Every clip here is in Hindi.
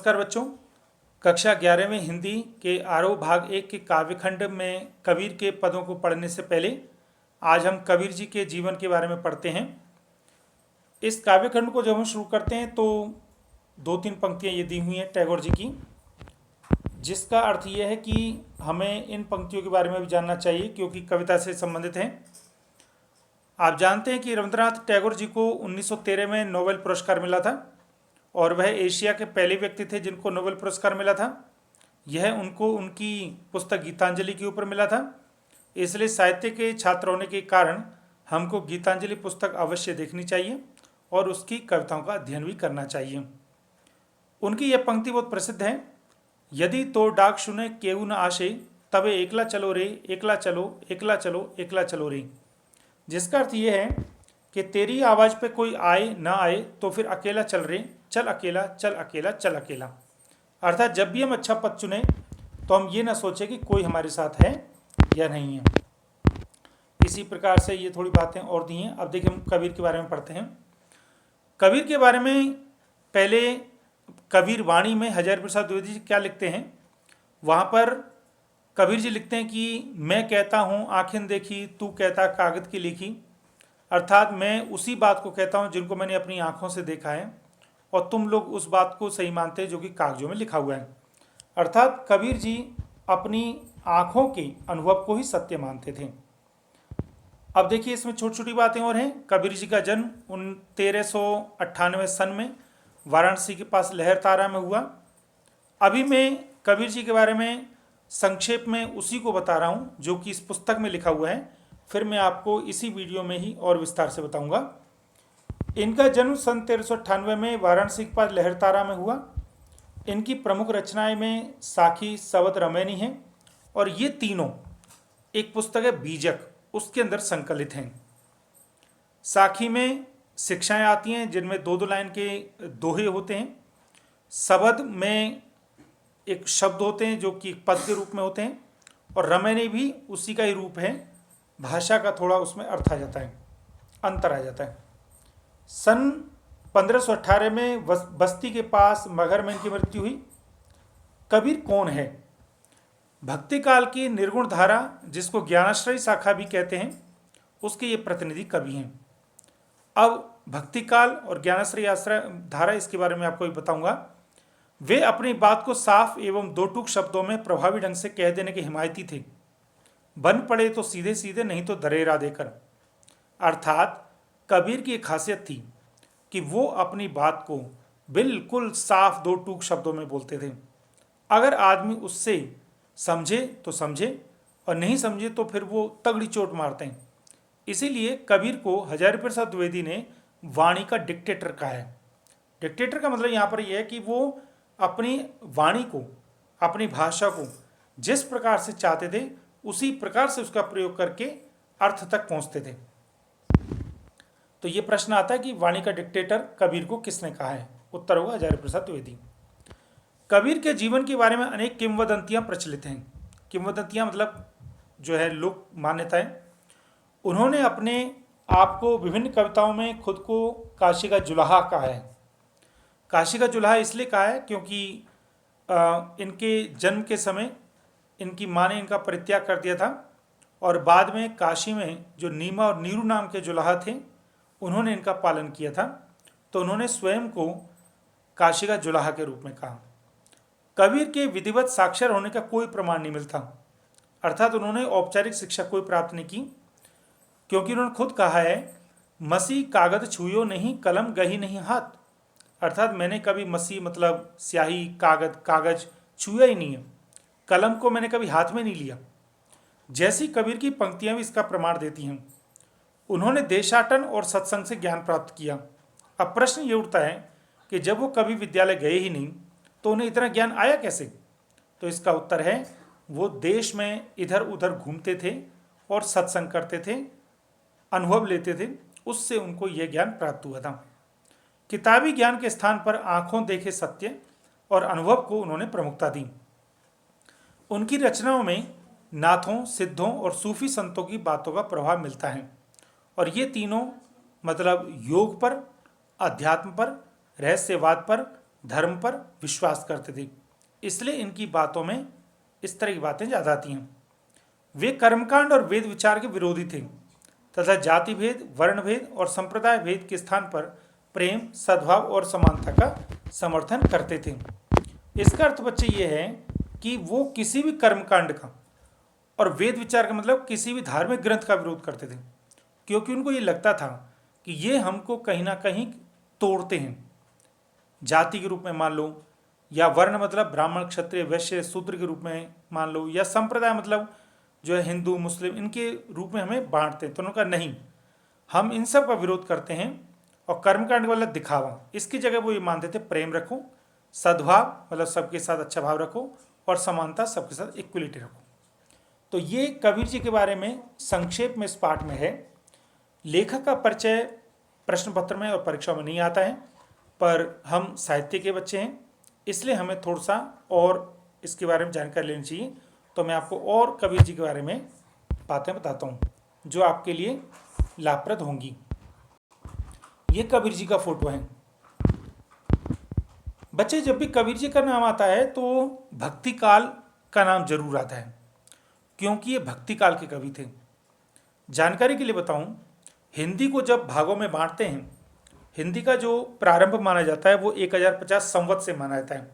नमस्कार बच्चों। कक्षा 11 में हिंदी के आरोह भाग 1 के काव्यखंड में कबीर के पदों को पढ़ने से पहले आज हम कबीर जी के जीवन के बारे में पढ़ते हैं। इस काव्यखंड को जब हम शुरू करते हैं तो 2-3 पंक्तियां ये दी हुई हैं टैगोर जी की, जिसका अर्थ ये है कि हमें इन पंक्तियों के बारे में भी जानना चाहिए क्योंकि कविता से संबंधित हैं। आप जानते हैं कि रविंद्रनाथ टैगोर जी को 1913 में नोबेल पुरस्कार मिला था और वह एशिया के पहले व्यक्ति थे जिनको नोबेल पुरस्कार मिला था। यह उनको उनकी पुस्तक गीतांजलि के ऊपर मिला था। इसलिए साहित्य के छात्र होने के कारण हमको गीतांजलि पुस्तक अवश्य देखनी चाहिए और उसकी कविताओं का अध्ययन भी करना चाहिए। उनकी यह पंक्ति बहुत प्रसिद्ध है, यदि तो डाक सुने केहू न आशे, तबे एकला चलो रे, एकला चलो, एकला चलो, एकला चलो रे। जिसका अर्थ यह है कि तेरी आवाज़ पे कोई आए ना आए तो फिर अकेला चल रे, चल अकेला, चल अकेला, चल अकेला। अर्थात जब भी हम अच्छा पद चुने तो हम ये ना सोचें कि कोई हमारे साथ है या नहीं है। इसी प्रकार से ये थोड़ी बातें और दी हैं। अब देखिए हम कबीर के बारे में पढ़ते हैं। कबीर के बारे में पहले कबीर वाणी में हजारी प्रसाद द्विवेदी जी क्या लिखते हैं, वहाँ पर कबीर जी लिखते हैं कि मैं कहता हूँ आँखें देखी, तू कहता कागज की लिखी। अर्थात मैं उसी बात को कहता हूँ जिनको मैंने अपनी आँखों से देखा है और तुम लोग उस बात को सही मानते हैं जो कि कागजों में लिखा हुआ है। अर्थात कबीर जी अपनी आँखों के अनुभव को ही सत्य मानते थे। अब देखिए इसमें छोटी छोटी बातें और हैं। कबीर जी का जन्म 1398 सन में वाराणसी के पास लहरतारा में हुआ। अभी मैं कबीर जी के बारे में संक्षेप में उसी को बता रहा हूँ जो कि इस पुस्तक में लिखा हुआ है, फिर मैं आपको इसी वीडियो में ही और विस्तार से बताऊंगा। इनका जन्म सन 1398 में वाराणसी के पास लहरतारा में हुआ। इनकी प्रमुख रचनाएं में साखी, सवद, रमैनी हैं और ये तीनों एक पुस्तक है बीजक, उसके अंदर संकलित हैं। साखी में शिक्षाएं आती हैं जिनमें 2-2 लाइन के दोहे होते हैं। सवद में एक शब्द होते हैं जो कि पद के रूप में होते हैं और रमैनी भी उसी का ही रूप है, भाषा का थोड़ा उसमें अर्थ आ जाता है, अंतर आ जाता है। सन 1518 में बस्ती के पास मगहर में इनकी मृत्यु हुई। कबीर कौन है? भक्ति काल की निर्गुण धारा जिसको ज्ञानाश्रय शाखा भी कहते हैं, उसके ये प्रतिनिधि कवि हैं। अब भक्ति काल और ज्ञानाश्रय आश्रय धारा, इसके बारे में आपको भी बताऊंगा। वे अपनी बात को साफ एवं 2 टूक शब्दों में प्रभावी ढंग से कह देने के हिमायती थे। बन पड़े तो सीधे सीधे, नहीं तो दरेरा देकर। अर्थात कबीर की एक खासियत थी कि वो अपनी बात को बिल्कुल साफ 2 टूक शब्दों में बोलते थे। अगर आदमी उससे समझे तो समझे और नहीं समझे तो फिर वो तगड़ी चोट मारते हैं। इसीलिए कबीर को हजारी प्रसाद द्विवेदी ने वाणी का डिक्टेटर कहा है। डिक्टेटर का मतलब यहाँ पर यह है कि वो अपनी वाणी को, अपनी भाषा को जिस प्रकार से चाहते थे उसी प्रकार से उसका प्रयोग करके अर्थ तक पहुँचते थे। तो ये प्रश्न आता है कि वाणी का डिक्टेटर कबीर को किसने कहा है? उत्तर होगा हजारी प्रसाद द्विवेदी। कबीर के जीवन के बारे में अनेक किंवदंतियां प्रचलित हैं। किंवदंतियां मतलब जो है लोक मान्यताएं। उन्होंने अपने आप को विभिन्न कविताओं में खुद को काशी का जुलाहा कहा है। काशी का जुलाहा इसलिए कहा है क्योंकि इनके जन्म के समय इनकी माँ ने इनका परित्याग कर दिया था और बाद में काशी में जो नीमा और नीरू नाम के जुलाहा थे उन्होंने इनका पालन किया था, तो उन्होंने स्वयं को काशी का जुलाहा के रूप में कहा। कबीर के विधिवत साक्षर होने का कोई प्रमाण नहीं मिलता, अर्थात उन्होंने औपचारिक शिक्षा कोई प्राप्त नहीं की, क्योंकि उन्होंने खुद कहा है मसी कागज छुयो नहीं, कलम गही नहीं हाथ। अर्थात मैंने कभी मसी मतलब स्याही, कागज छुआ ही नहीं है, कलम को मैंने कभी हाथ में नहीं लिया। जैसी कबीर की पंक्तियां भी इसका प्रमाण देती हैं। उन्होंने देशाटन और सत्संग से ज्ञान प्राप्त किया। अब प्रश्न ये उठता है कि जब वो कभी विद्यालय गए ही नहीं तो उन्हें इतना ज्ञान आया कैसे? तो इसका उत्तर है वो देश में इधर उधर घूमते थे और सत्संग करते थे, अनुभव लेते थे, उससे उनको यह ज्ञान प्राप्त हुआ था। किताबी ज्ञान के स्थान पर आंखों देखे सत्य और अनुभव को उन्होंने प्रमुखता दी। उनकी रचनाओं में नाथों, सिद्धों और सूफी संतों की बातों का प्रभाव मिलता है और ये तीनों मतलब योग पर, अध्यात्म पर, रहस्यवाद पर धर्म पर विश्वास करते थे, इसलिए इनकी बातों में इस तरह की बातें ज़्यादा आती हैं। वे कर्मकांड और वेद विचार के विरोधी थे तथा जाति भेद, वर्ण भेद और संप्रदाय भेद के स्थान पर प्रेम, सद्भाव और समानता का समर्थन करते थे। इसका अर्थ बच्चे ये है कि वो किसी भी कर्मकांड का और वेद विचार का मतलब किसी भी धार्मिक ग्रंथ का विरोध करते थे, क्योंकि उनको ये लगता था कि ये हमको कहीं ना कहीं तोड़ते हैं। जाति के रूप में मान लो, या वर्ण मतलब ब्राह्मण, क्षत्रिय, वैश्य, शूद्र के रूप में मान लो, या संप्रदाय मतलब जो है हिंदू, मुस्लिम, इनके रूप में हमें बांटते हैं। तो उन्होंने कहा नहीं, हम इन सब का विरोध करते हैं। और कर्मकांड वाला दिखावा, इसकी जगह वो ये मानते थे प्रेम रखो, सद्भाव मतलब सबके साथ अच्छा भाव रखो, और समानता, सबके साथ इक्वलिटी रखो। तो ये कबीर जी के बारे में संक्षेप में इस पाठ में है। लेखक का परिचय प्रश्न पत्र में और परीक्षा में नहीं आता है, पर हम साहित्य के बच्चे हैं, इसलिए हमें थोड़ा सा और इसके बारे में जानकारी लेनी चाहिए। तो मैं आपको और कबीर जी के बारे में बातें बताता हूँ जो आपके लिए लाभप्रद होंगी। ये कबीर जी का फोटो है। बच्चे, जब भी कबीर जी का नाम आता है तो भक्ति काल का नाम जरूर आता है, क्योंकि ये भक्ति काल के कवि थे। जानकारी के लिए बताऊं, हिंदी को जब भागों में बांटते हैं, हिंदी का जो प्रारंभ माना जाता है वो 1050 संवत से माना जाता है।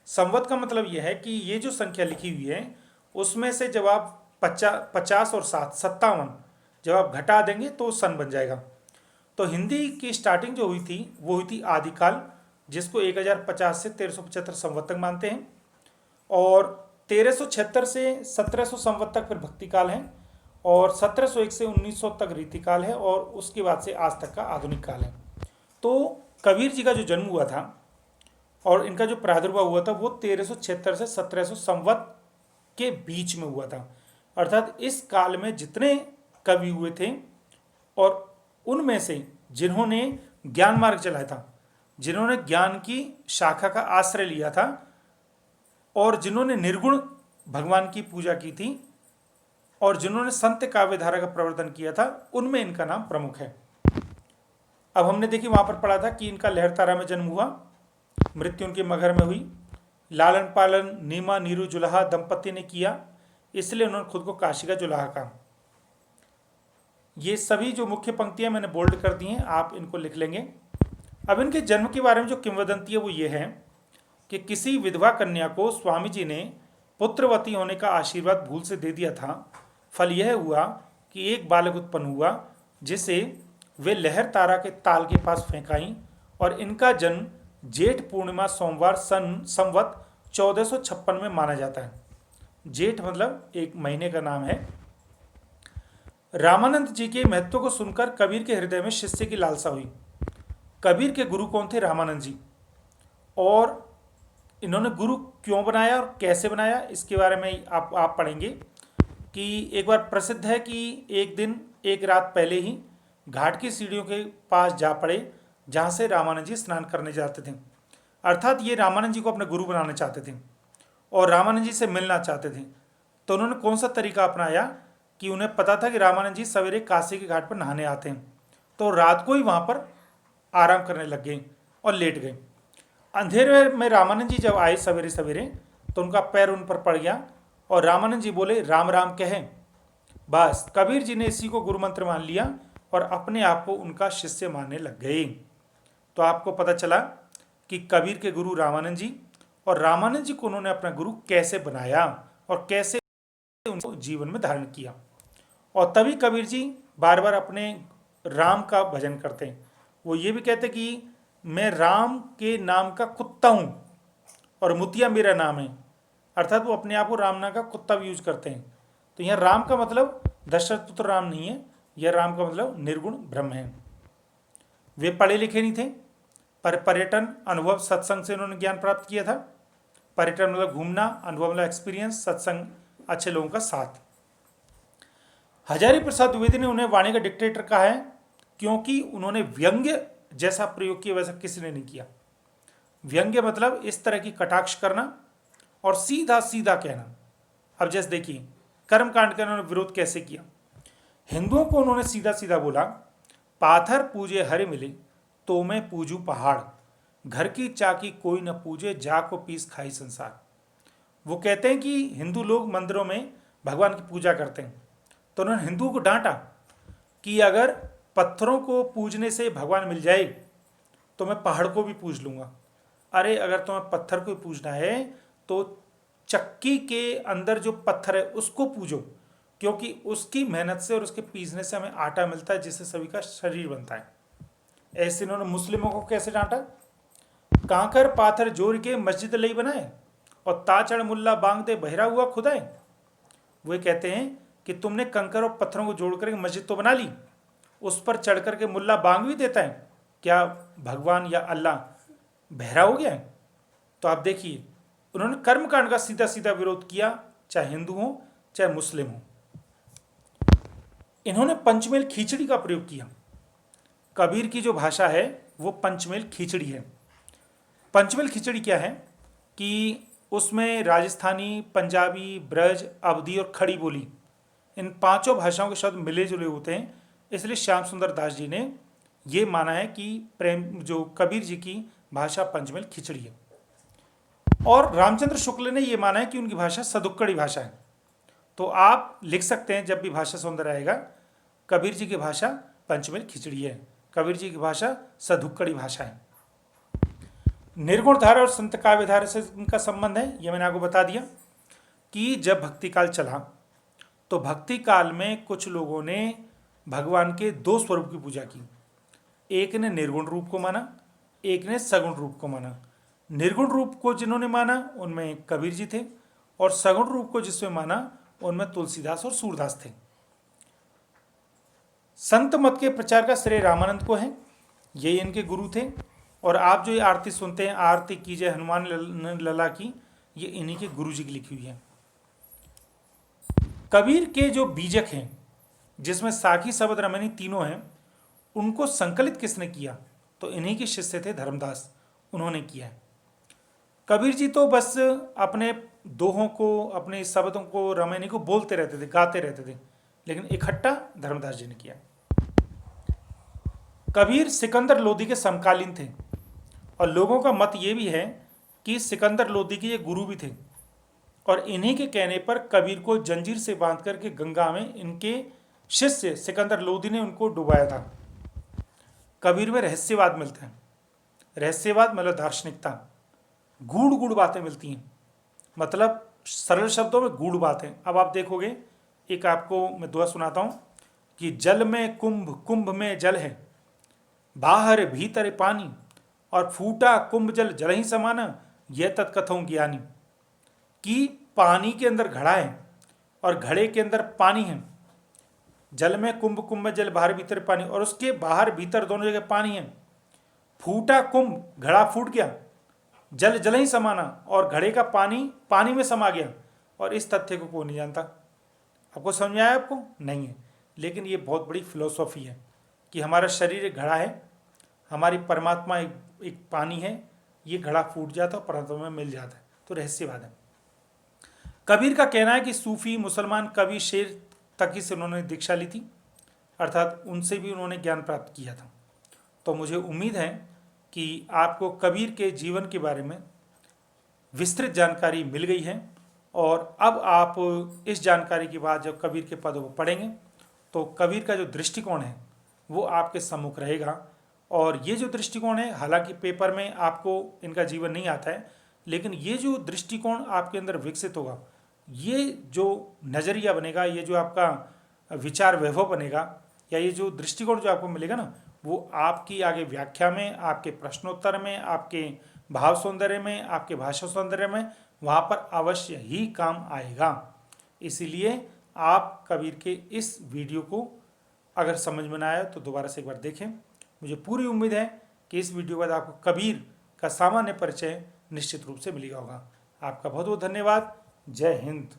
संवत का मतलब यह है कि ये जो संख्या लिखी हुई है उसमें से जब आप 50 और 57 जब आप घटा देंगे तो सन बन जाएगा। तो हिंदी की स्टार्टिंग जो हुई थी वो हुई थी आदिकाल, जिसको 1050 से 1375 संवत तक मानते हैं, और 1376 से 1700 संवत तक फिर भक्ति काल है, और 1701 से 1900 तक रीतिकाल है, और उसके बाद से आज तक का आधुनिक काल है। तो कबीर जी का जो जन्म हुआ था और इनका जो प्रादुर्भाव हुआ था वो 1376 से 1700 संवत के बीच में हुआ था। अर्थात इस काल में जितने कवि हुए थे और उनमें से जिन्होंने ज्ञान मार्ग चलाया था, जिन्होंने ज्ञान की शाखा का आश्रय लिया था, और जिन्होंने निर्गुण भगवान की पूजा की थी, और जिन्होंने संत काव्य धारा का प्रवर्तन किया था, उनमें इनका नाम प्रमुख है। अब हमने देखी वहां पर पढ़ा था कि इनका लहरतारा में जन्म हुआ, मृत्यु उनके मगहर में हुई, लालन पालन नीमा नीरू जुलाहा दंपति ने किया, इसलिए उन्होंने खुद को काशी का जुलाहा कहा। ये सभी जो मुख्य पंक्तियां मैंने बोल्ड कर दी हैं, आप इनको लिख लेंगे। अब इनके जन्म के बारे में जो किंवदंती है वो ये है कि किसी विधवा कन्या को स्वामी जी ने पुत्रवती होने का आशीर्वाद भूल से दे दिया था। फल यह हुआ कि एक बालक उत्पन्न हुआ, जिसे वे लहर तारा के ताल के पास फेंकाई, और इनका जन्म जेठ पूर्णिमा सोमवार सन संवत 1456 में माना जाता है। जेठ मतलब एक महीने का नाम है। रामानंद जी के महत्व को सुनकर कबीर के हृदय में शिष्य की लालसा हुई। कबीर के गुरु कौन थे? रामानंद जी। और इन्होंने गुरु क्यों बनाया और कैसे बनाया, इसके बारे में आप पढ़ेंगे कि एक बार प्रसिद्ध है कि एक दिन एक रात पहले ही घाट की सीढ़ियों के पास जा पड़े, जहाँ से रामानंद जी स्नान करने जाते थे। अर्थात ये रामानंद जी को अपने गुरु बनाना चाहते थे और रामानंद जी से मिलना चाहते थे। तो उन्होंने कौन सा तरीका अपनाया कि उन्हें पता था कि रामानंद जी सवेरे काशी के घाट पर नहाने आते हैं, तो रात को ही वहाँ पर आराम करने लग गए और लेट गए। अंधेरे में रामानंद जी जब आए सवेरे सवेरे, तो उनका पैर उन पर पड़ गया और रामानंद जी बोले राम राम कहें। बस कबीर जी ने इसी को गुरु मंत्र मान लिया और अपने आप को उनका शिष्य मानने लग गए। तो आपको पता चला कि कबीर के गुरु रामानंद जी, और रामानंद जी को उन्होंने अपना गुरु कैसे बनाया और कैसे उनको जीवन में धारण किया। और तभी कबीर जी बार बार अपने राम का भजन करते हैं। वो ये भी कहते कि मैं राम के नाम का कुत्ता हूँ और मुतिया मेरा नाम है। अर्थात वो अपने आप को राम नाम का कुत्ता भी यूज करते हैं। तो यहाँ राम का मतलब दशरथ पुत्र राम नहीं है, यह राम का मतलब निर्गुण ब्रह्म है। वे पढ़े लिखे नहीं थे, पर पर्यटन अनुभव सत्संग से उन्होंने ज्ञान प्राप्त किया था। पर्यटन मतलब घूमना, अनुभव मतलब एक्सपीरियंस, सत्संग अच्छे लोगों का साथ। हजारी प्रसाद द्विवेदी ने उन्हें वाणी का डिक्टेटर कहा है, क्योंकि उन्होंने व्यंग्य जैसा प्रयोग किया वैसा किसी ने नहीं किया। व्यंग्य मतलब इस तरह की कटाक्ष करना और सीधा सीधा कहना। अब जैसे देखिए कर्मकांड का उन्होंने विरोध कैसे किया। हिंदुओं को उन्होंने सीधा सीधा बोला, पाथर पूजे हरि मिले तो मैं पूजू पहाड़, घर की चाकी कोई न पूजे, जा को पीस खाई संसार। वो कहते हैं कि हिंदू लोग मंदिरों में भगवान की पूजा करते हैं, तो उन्होंने हिंदुओं को डांटा कि अगर पत्थरों को पूजने से भगवान मिल जाए तो मैं पहाड़ को भी पूज लूँगा। अरे अगर तुम्हें पत्थर को पूजना है तो चक्की के अंदर जो पत्थर है उसको पूजो, क्योंकि उसकी मेहनत से और उसके पीसने से हमें आटा मिलता है जिससे सभी का शरीर बनता है। ऐसे इन्होंने मुस्लिमों को कैसे डांटा? कांकर पाथर जोड़ के मस्जिद लई बनाए और ताचड़ मुल्ला बांग दे बहरा हुआ खुदाए। वो कहते हैं कि तुमने कंकर और पत्थरों को जोड़ करके मस्जिद तो बना ली, उस पर चढ़ करके मुल्ला बांग भी देता है, क्या भगवान या अल्लाह बहरा हो गया है? तो आप देखिए, उन्होंने कर्मकांड का सीधा सीधा विरोध किया, चाहे हिंदू हो चाहे मुस्लिम हो। इन्होंने पंचमेल खिचड़ी का प्रयोग किया। कबीर की जो भाषा है वो पंचमेल खिचड़ी है। पंचमेल खिचड़ी क्या है कि उसमें राजस्थानी, पंजाबी, ब्रज, अवधी और खड़ी बोली, इन पांचों भाषाओं के शब्द मिले जुले होते हैं। इसलिए श्याम सुंदर दास जी ने ये माना है कि प्रेम जो कबीर जी की भाषा पंचमेल खिचड़ी है, और रामचंद्र शुक्ल ने ये माना है कि उनकी भाषा सदुक्कड़ी भाषा है। तो आप लिख सकते हैं जब भी भाषा सौंदर्य आएगा, कबीर जी की भाषा पंचमेल खिचड़ी है, कबीर जी की भाषा सदुक्कड़ी भाषा है। निर्गुण धारा और संत काव्य धारा से इनका संबंध है, ये मैंने आपको बता दिया कि जब भक्ति काल चला तो भक्ति काल में कुछ लोगों ने भगवान के दो स्वरूप की पूजा की। एक ने निर्गुण रूप को माना, एक ने सगुण रूप को माना। निर्गुण रूप को जिन्होंने माना उनमें कबीर जी थे, और सगुण रूप को जिसमें माना उनमें तुलसीदास और सूरदास थे। संत मत के प्रचार का श्रेय रामानंद को है, ये इनके गुरु थे। और आप जो ये आरती सुनते हैं, आरती कीजिए हनुमान लला की, ये इन्हीं के गुरु जी की लिखी हुई है। कबीर के जो बीजक हैं, जिसमें साखी, शबद, रमणी तीनों हैं, उनको संकलित किसने किया? तो इन्हीं के शिष्य थे धर्मदास, उन्होंने किया है। कबीर जी तो बस अपने दोहों को, अपने शब्दों को, रमणी को बोलते रहते थे, गाते रहते थे, लेकिन इकट्ठा धर्मदास जी ने किया। कबीर सिकंदर लोदी के समकालीन थे, और लोगों का मत ये भी है कि सिकंदर लोदी के ये गुरु भी थे, और इन्हीं के कहने पर कबीर को जंजीर से बांध करके गंगा में इनके शिष्य सिकंदर लोदी ने उनको डुबाया था। कबीर में रहस्यवाद मिलता है। रहस्यवाद मतलब दार्शनिकता, गूढ़ गूढ़ बातें मिलती हैं, मतलब सरल शब्दों में गूढ़ बातें। अब आप देखोगे, एक आपको मैं दुआ सुनाता हूँ कि जल में कुंभ, कुंभ में जल है, बाहर भीतर पानी, और फूटा कुंभ जल जल ही समाना, यह तत्कथों ज्ञानी। कि पानी के अंदर घड़ा है और घड़े के अंदर पानी है। जल में कुंभ, कुंभ में जल, बाहर भीतर पानी, और उसके बाहर भीतर दोनों जगह पानी है। फूटा कुंभ, घड़ा फूट गया, जल जल ही समाना, और घड़े का पानी पानी में समा गया, और इस तथ्य को कोई नहीं जानता। आपको समझ में आया? आपको नहीं है, लेकिन ये बहुत बड़ी फिलोसॉफी है कि हमारा शरीर एक घड़ा है, हमारी परमात्मा एक पानी है, ये घड़ा फूट जाता है, परमात्मा में मिल जाता है, तो रहस्यवाद है। कबीर का कहना है कि सूफी, मुसलमान, कवि, शेर तकी से उन्होंने दीक्षा ली थी, अर्थात उनसे भी उन्होंने ज्ञान प्राप्त किया था। तो मुझे उम्मीद है कि आपको कबीर के जीवन के बारे में विस्तृत जानकारी मिल गई है, और अब आप इस जानकारी के बाद जब कबीर के पदों को पढ़ेंगे तो कबीर का जो दृष्टिकोण है वो आपके सम्मुख रहेगा। और ये जो दृष्टिकोण है, हालांकि पेपर में आपको इनका जीवन नहीं आता है, लेकिन ये जो दृष्टिकोण आपके अंदर विकसित होगा, ये जो नज़रिया बनेगा, ये जो आपका विचार वैभव बनेगा, या ये जो दृष्टिकोण जो आपको मिलेगा ना, वो आपकी आगे व्याख्या में, आपके प्रश्नोत्तर में, आपके भाव सौंदर्य में, आपके भाषा सौंदर्य में, वहाँ पर अवश्य ही काम आएगा। इसीलिए आप कबीर के इस वीडियो को अगर समझ में ना आया तो दोबारा से एक बार देखें। मुझे पूरी उम्मीद है कि इस वीडियो के बाद आपको कबीर का सामान्य परिचय निश्चित रूप से मिलेगा होगा। आपका बहुत बहुत धन्यवाद। जय हिंद।